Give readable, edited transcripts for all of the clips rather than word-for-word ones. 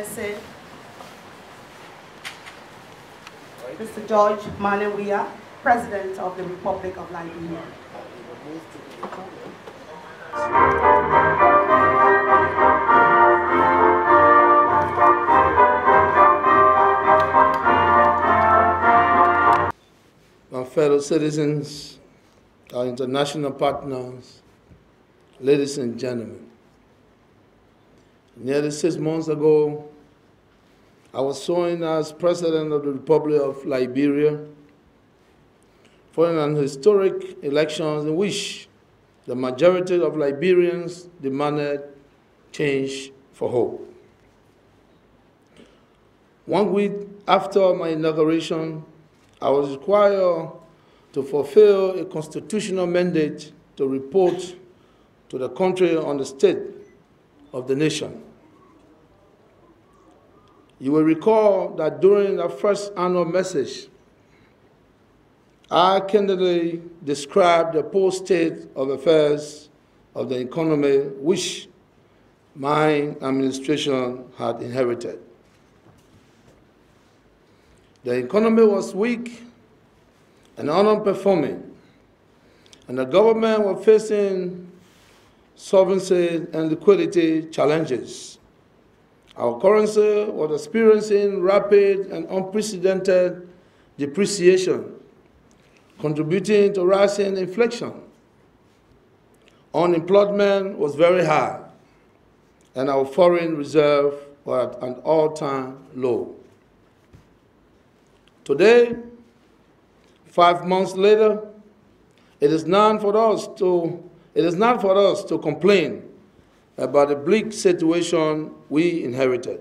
Excellency, Mr. George Manneh Weah, President of the Republic of Liberia. My fellow citizens, our international partners, ladies and gentlemen, nearly 6 months ago, I was sworn as President of the Republic of Liberia following an historic election in which the majority of Liberians demanded change for hope. 1 week after my inauguration, I was required to fulfill a constitutional mandate to report to the country on the state of the nation. You will recall that during the first annual message, I candidly described the poor state of affairs of the economy which my administration had inherited. The economy was weak and underperforming, and the government was facing solvency and liquidity challenges. Our currency was experiencing rapid and unprecedented depreciation, contributing to rising inflation. Unemployment was very high, and our foreign reserve was at an all-time low. Today, 5 months later, it is not for us to complain about the bleak situation we inherited,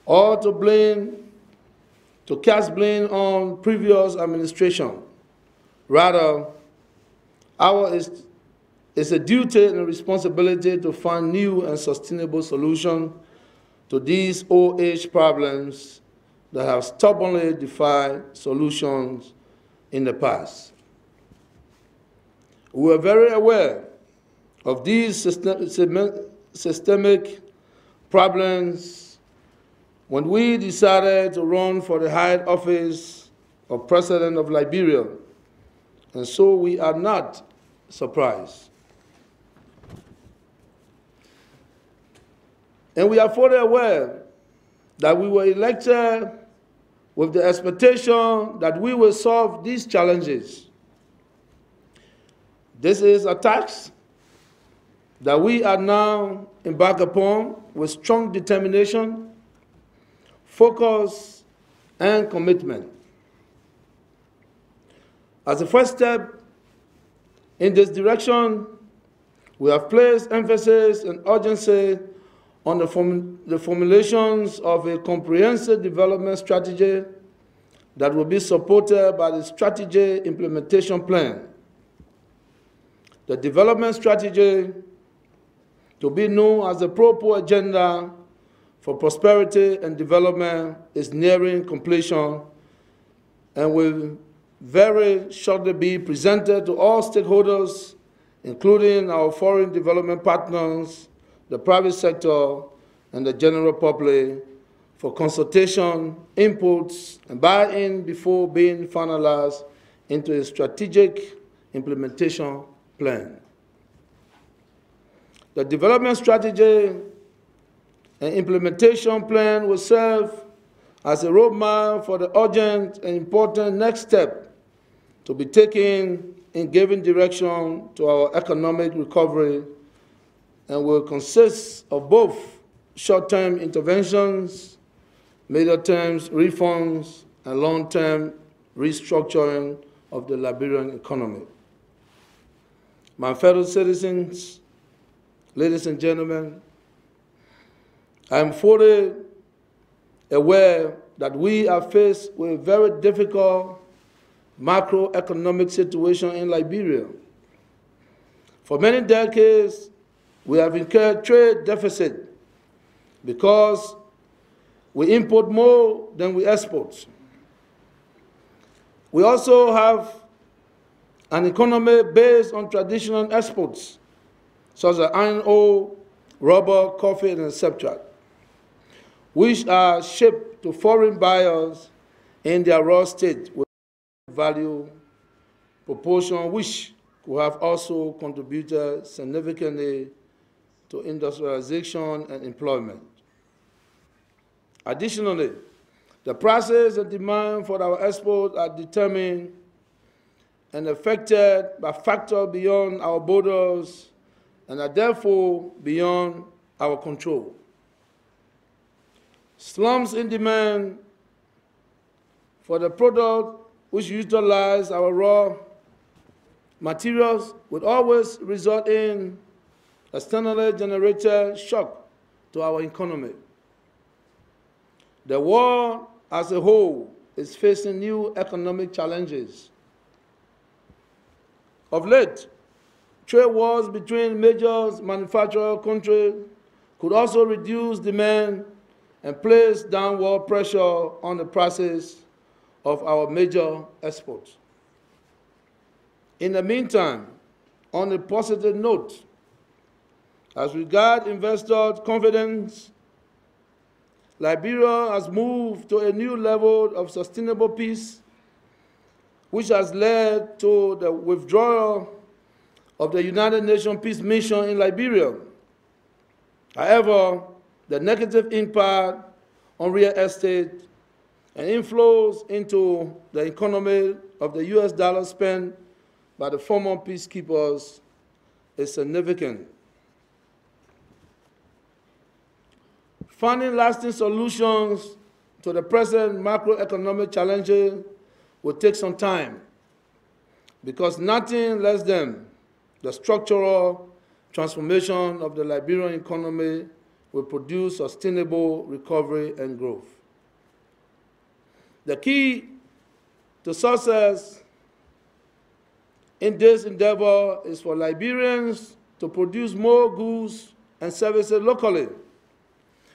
or to cast blame on previous administration. Rather, ours is a duty and a responsibility to find new and sustainable solutions to these old-age problems that have stubbornly defied solutions in the past. We were very aware of these systemic problems when we decided to run for the high office of President of Liberia, and so we are not surprised. And we are fully aware that we were elected with the expectation that we will solve these challenges. This is a task that we are now embarked upon with strong determination, focus, and commitment. As a first step in this direction, we have placed emphasis and urgency on the formulations of a comprehensive development strategy that will be supported by the strategy implementation plan. The development strategy, to be known as the Propo Agenda for Prosperity and Development, is nearing completion and will very shortly be presented to all stakeholders, including our foreign development partners, the private sector, and the general public for consultation, inputs, and buy-in before being finalized into a strategic implementation plan. The development strategy and implementation plan will serve as a roadmap for the urgent and important next step to be taken in giving direction to our economic recovery, and will consist of both short-term interventions, middle-term reforms, and long-term restructuring of the Liberian economy. My fellow citizens, ladies and gentlemen, I am fully aware that we are faced with a very difficult macroeconomic situation in Liberia. For many decades, we have incurred trade deficit because we import more than we export. We also have an economy based on traditional exports, such as iron ore, rubber, coffee, and etc. which are shipped to foreign buyers in their raw state with value proportion, which could have also contributed significantly to industrialization and employment. Additionally, the prices and demand for our exports are determined and affected by factors beyond our borders and are therefore beyond our control. Slumps in demand for the product which utilize our raw materials would always result in externally generated shock to our economy. The world as a whole is facing new economic challenges. Of late, trade wars between major manufacturer countries could also reduce demand and place downward pressure on the prices of our major exports. In the meantime, on a positive note, as regards investor confidence, Liberia has moved to a new level of sustainable peace, which has led to the withdrawal of the United Nations Peace Mission in Liberia. However, the negative impact on real estate and inflows into the economy of the US dollar spent by the former peacekeepers is significant. Finding lasting solutions to the present macroeconomic challenges will take some time because nothing less than the structural transformation of the Liberian economy will produce sustainable recovery and growth. The key to success in this endeavor is for Liberians to produce more goods and services locally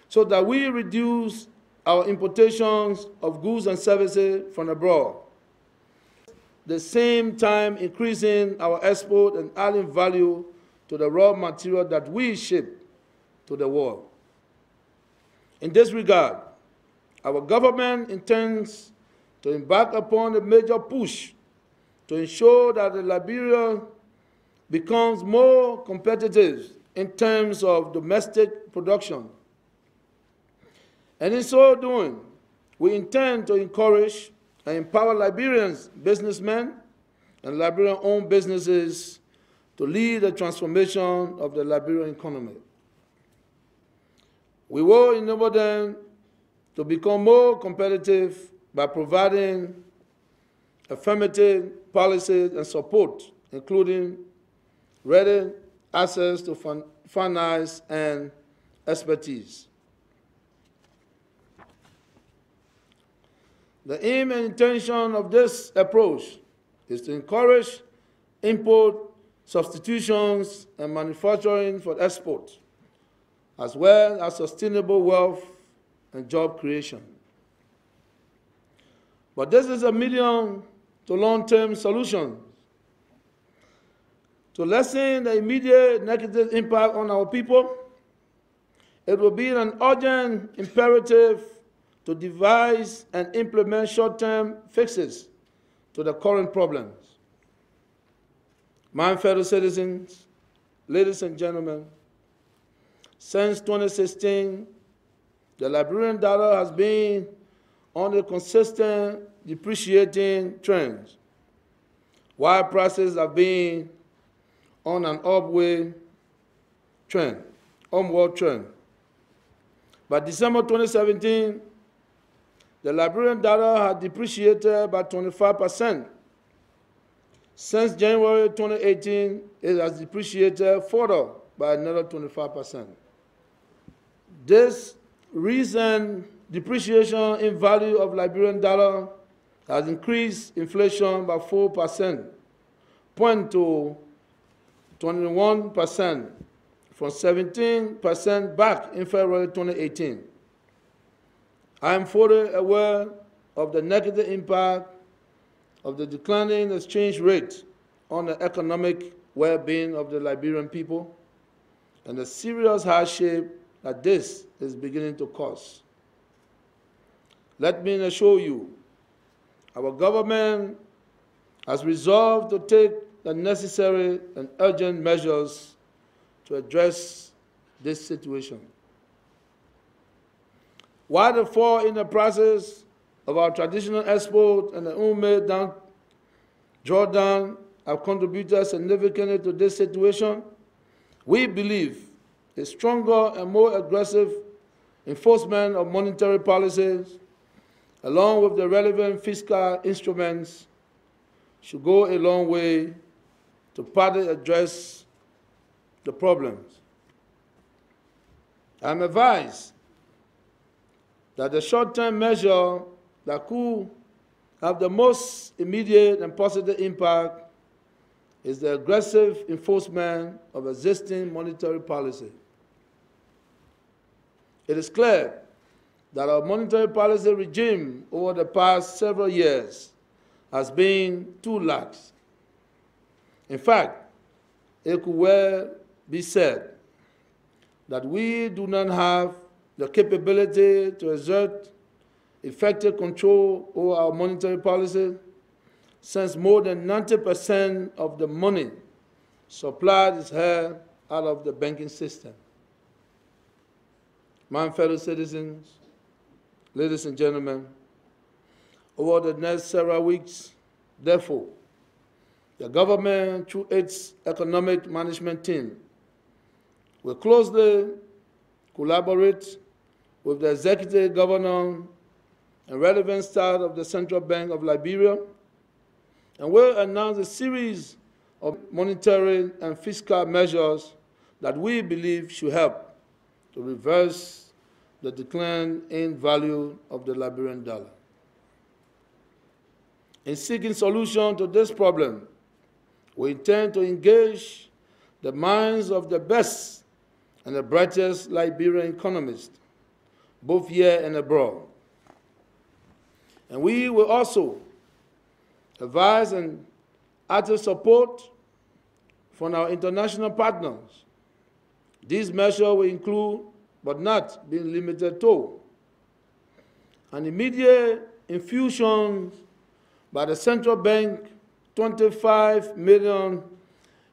so that we reduce our importations of goods and services from abroad, at the same time increasing our export and adding value to the raw material that we ship to the world. In this regard, our government intends to embark upon a major push to ensure that Liberia becomes more competitive in terms of domestic production. And in so doing, we intend to encourage and empower Liberians, businessmen, and Liberian-owned businesses to lead the transformation of the Liberian economy. We will enable them to become more competitive by providing affirmative policies and support, including ready access to finance and expertise. The aim and intention of this approach is to encourage import substitutions and manufacturing for export, as well as sustainable wealth and job creation. But this is a medium to long-term solution. To lessen the immediate negative impact on our people, it will be an urgent imperative to devise and implement short-term fixes to the current problems. My fellow citizens, ladies and gentlemen, since 2016, the Liberian dollar has been on a consistent depreciating trend, while prices have been on an upward trend. By December 2017, the Liberian dollar had depreciated by 25%. Since January 2018, it has depreciated further by another 25%. This recent depreciation in value of Liberian dollar has increased inflation by 4%, point to 21% from 17% back in February 2018. I am fully aware of the negative impact of the declining exchange rate on the economic well-being of the Liberian people and the serious hardship that this is beginning to cause. let me assure you, our government has resolved to take the necessary and urgent measures to address this situation. While the fall in the prices of our traditional export and the homemade drawdown have contributed significantly to this situation, we believe a stronger and more aggressive enforcement of monetary policies, along with the relevant fiscal instruments, should go a long way to partly address the problems. I am advised that the short-term measure that could have the most immediate and positive impact is the aggressive enforcement of existing monetary policy. It is clear that our monetary policy regime over the past several years has been too lax. In fact, it could well be said that we do not have the capability to exert effective control over our monetary policy, since more than 90% of the money supplied is held out of the banking system. My fellow citizens, ladies and gentlemen, over the next several weeks, therefore, the government, through its economic management team, will closely collaborate with the executive governor and relevant staff of the Central Bank of Liberia, and will announce a series of monetary and fiscal measures that we believe should help to reverse the decline in value of the Liberian dollar. In seeking solution to this problem, we intend to engage the minds of the best and the brightest Liberian economists, both here and abroad. And we will also advise and active support from our international partners. These measures will include, but not be limited to, an immediate infusion by the central bank, 25 million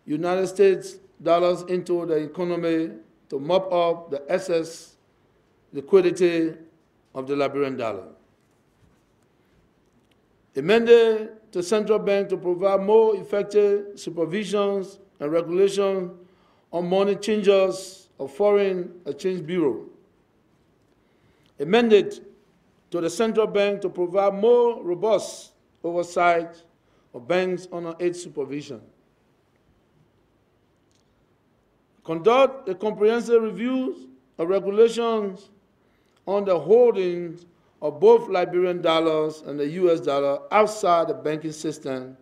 United States dollars into the economy to mop up the excess liquidity of the Liberian dollar. A mandate to central bank to provide more effective supervisions and regulation on money changers of foreign exchange bureau. A mandate to the central bank to provide more robust oversight of banks under its supervision. Conduct a comprehensive review of regulations on the holdings of both Liberian dollars and the US dollar outside the banking system,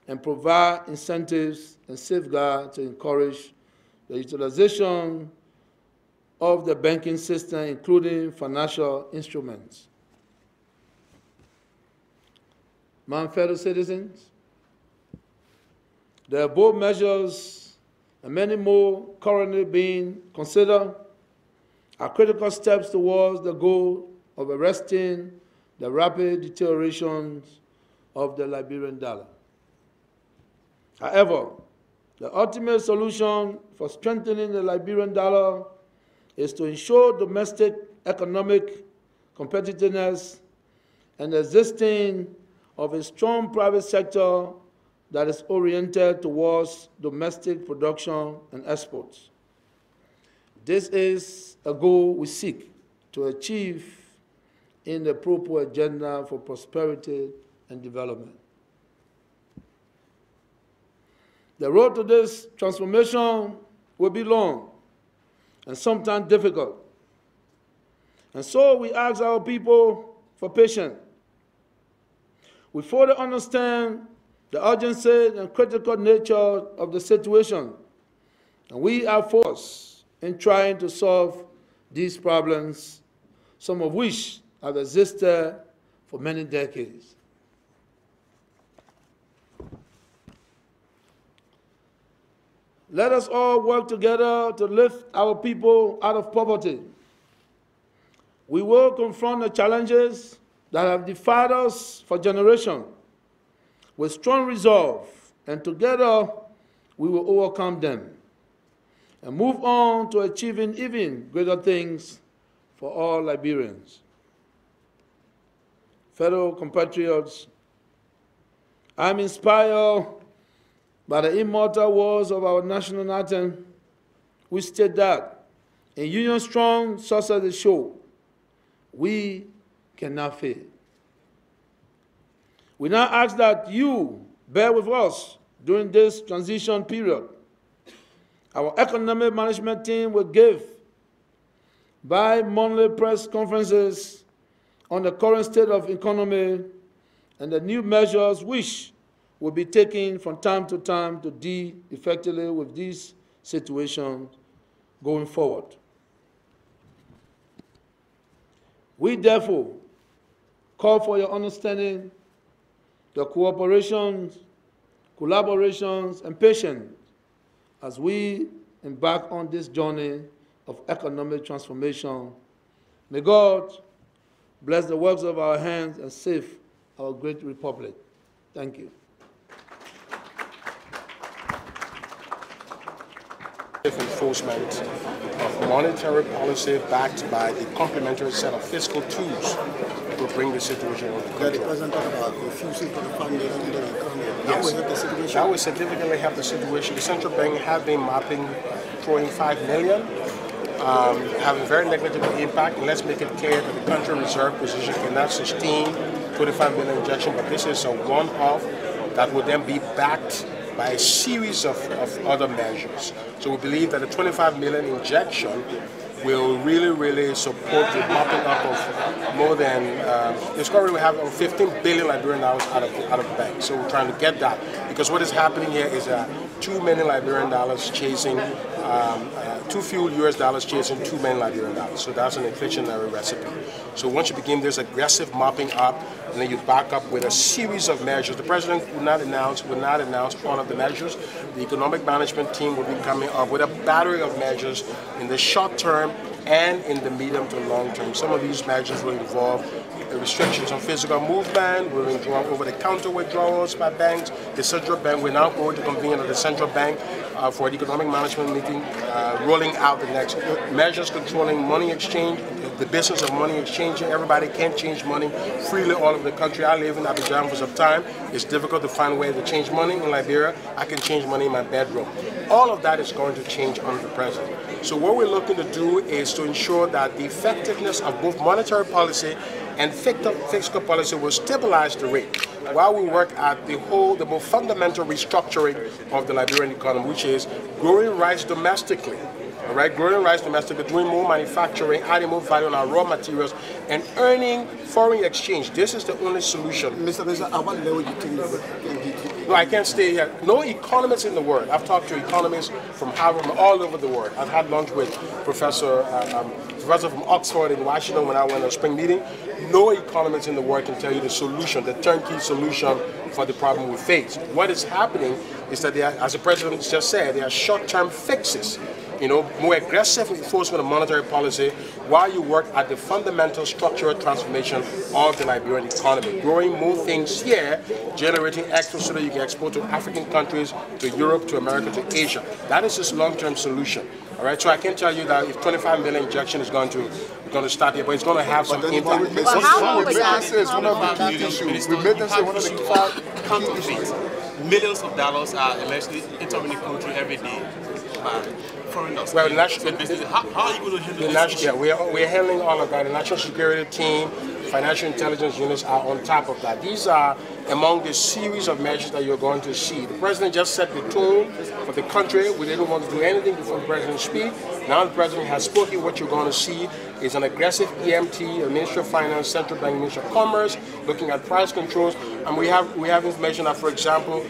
and provide incentives and safeguards to encourage the utilization of the banking system, including financial instruments. My fellow citizens, the above measures and many more currently being considered are critical steps towards the goal of arresting the rapid deterioration of the Liberian dollar. However, the ultimate solution for strengthening the Liberian dollar is to ensure domestic economic competitiveness and the existing of a strong private sector that is oriented towards domestic production and exports. This is a goal we seek to achieve in the proper agenda for prosperity and development. The road to this transformation will be long and sometimes difficult. And so we ask our people for patience. We further understand the urgency and critical nature of the situation, and we are focused in trying to solve these problems, some of which have existed for many decades. Let us all work together to lift our people out of poverty. We will confront the challenges that have defied us for generations with strong resolve, and together we will overcome them and move on to achieving even greater things for all Liberians. Fellow compatriots, I am inspired by the immortal words of our national anthem, which state that in union strong, success is sure. We cannot fail. We now ask that you bear with us during this transition period. Our economic management team will give bi-monthly press conferences on the current state of economy and the new measures which will be taken from time to time to deal effectively with these situations going forward. We therefore call for your understanding, your cooperation, collaborations, and patience as we embark on this journey of economic transformation. May God bless the works of our hands and save our great republic. Thank you. Enforcement of monetary policy backed by a complementary set of fiscal tools will bring the situation under control. The president talked about refusing to fund the economy. That will help the situation. That will significantly help the situation. The central bank has been mapping, throwing $5 million, having very negligible impact. And let's make it clear that the country reserve position cannot sustain $25 million injection, but this is a one-off that will then be backed by a series of other measures. So we believe that the $25 million injection will really support the mopping up of more than, it's currently we have over 15 billion Liberian dollars out of the bank. So we're trying to get that, because what is happening here is $2 million Liberian dollars chasing, too few US dollars chasing $2 million Liberian dollars. So that's an inflationary recipe. So once you begin this aggressive mopping up, and then you back up with a series of measures. The president will not announce all of the measures. The economic management team will be coming up with a battery of measures in the short term and in the medium to long term. Some of these measures will involve restrictions on physical movement, will involve over-the-counter withdrawals by banks. The central bank, we're now going to convene at the central bank for the economic management meeting, rolling out the next measures controlling money exchange, the business of money exchanging. Everybody can't change money freely all over the country. I live in Abidjan for some time. It's difficult to find a way to change money in Liberia. I can change money in my bedroom. All of that is going to change under the president. So what we're looking to do is to ensure that the effectiveness of both monetary policy and fiscal policy will stabilize the rate while we work at the more fundamental restructuring of the Liberian economy, which is growing rice domestically. All right, growing rice domestically, doing more manufacturing, adding more value on our raw materials, and earning foreign exchange. This is the only solution. Mr. President, at what level do you think No, I can't stay here. No economists in the world. I've talked to economists from Harvard, from all over the world. I've had lunch with professor from Oxford in Washington when I went to a spring meeting. No economist in the world can tell you the solution, the turnkey solution for the problem we face. What is happening is that, as the president just said, there are short-term fixes. More aggressive enforcement of monetary policy while you work at the fundamental structural transformation of the Liberian economy. Growing more things here, generating extra so that you can export to African countries, to Europe, to America, to Asia. That is this long-term solution. All right, so I can tell you that if 25 million injection is going to start here, but it's going to have some impact. We made them say one of the key issues. We made them say one of the key issues. Millions of dollars are allegedly entering the country every day. Well, how are you going to handle this? Yeah, we're handling all of that. The national security team, financial intelligence units are on top of that. These are among the series of measures that you're going to see. The president just set the tone for the country. We didn't want to do anything before the president speak. Now the president has spoken. What you're going to see is an aggressive EMT, a Ministry of Finance, Central Bank, Ministry of Commerce, looking at price controls. And we have information that, for example,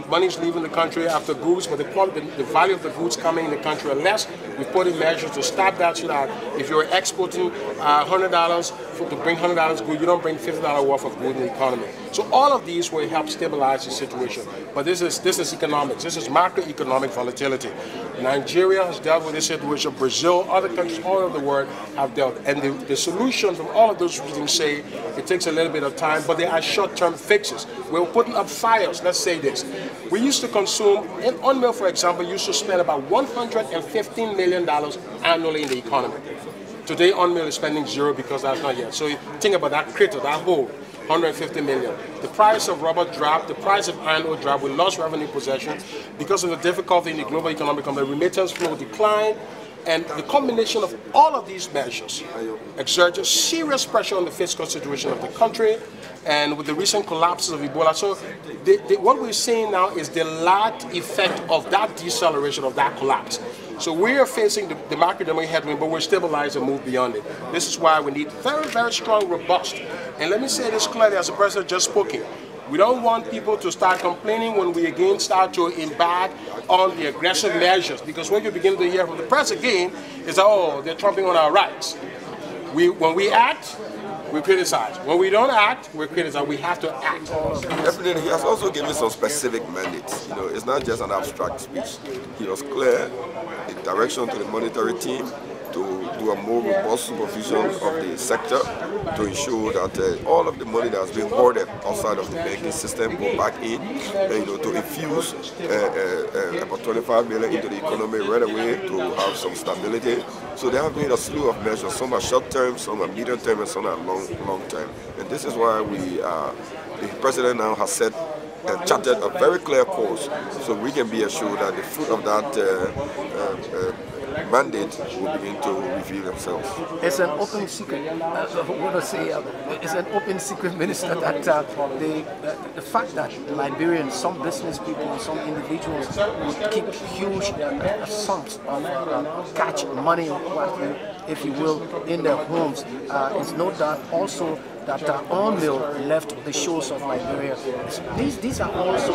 money is leaving the country after goods, but the value of the goods coming in the country are less. We've put in measures to stop that so that if you're exporting $100 to bring $100 goods, you don't bring $50 worth of goods in the economy. So all of these will help stabilize the situation. But this is economics. This is macroeconomic volatility. Nigeria has dealt with this situation. Brazil, other countries all over the world have dealt. And the solution from all of those reasons say it takes a little bit of time, but they are short-term fixes. We're putting up fires. Let's say this. We used to consume, in Unmill, for example, used to spend about $115 million annually in the economy. Today, Unmill is spending zero because that's not yet. So you think about that crater, that hole, 150 million. The price of rubber dropped, the price of iron ore dropped, we lost revenue possession because of the difficulty in the global economic company, remittance flow declined, and the combination of all of these measures exerted serious pressure on the fiscal situation of the country, and with the recent collapses of Ebola. So what we're seeing now is the lagged effect of that deceleration, of that collapse. So we are facing the macroeconomic headwind, but we're stabilized and move beyond it. This is why we need very, very strong, robust. And let me say this clearly, as the president just spoken. We don't want people to start complaining when we again start to embark on the aggressive measures, because what you begin to hear from the press again is that, oh, they're trumping on our rights. When we act, we criticize. When we don't act, we criticize. We have to act. Definitely, he has also given some specific mandates. You know, it's not just an abstract speech. He was clear in direction to the monetary team to do a more robust supervision of the sector to ensure that all of the money that has been hoarded outside of the banking system go back in, and, to infuse about 25 million into the economy right away to have some stability. So they have made a slew of measures. Some are short term, some are medium term, and some are long term. And this is why the president now has set charted a very clear course, so we can be assured that the fruit of that mandate will begin to reveal themselves. It's an open secret. It's an open secret, Minister, that the fact that Liberians, some business people, some individuals will keep huge sums of cash money, if you will, in their homes is no doubt also that Unmill left the shores of Liberia. These are also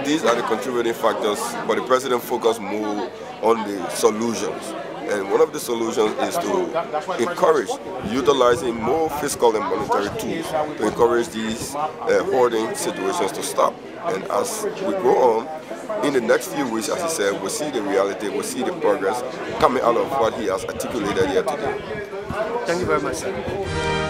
these are the contributing factors, but the president focused more on the solutions. And one of the solutions is to encourage utilizing more fiscal and monetary tools to encourage these hoarding situations to stop. And as we go on, in the next few weeks, as he said, we'll see the reality, we'll see the progress coming out of what he has articulated here today. Thank you very much, sir.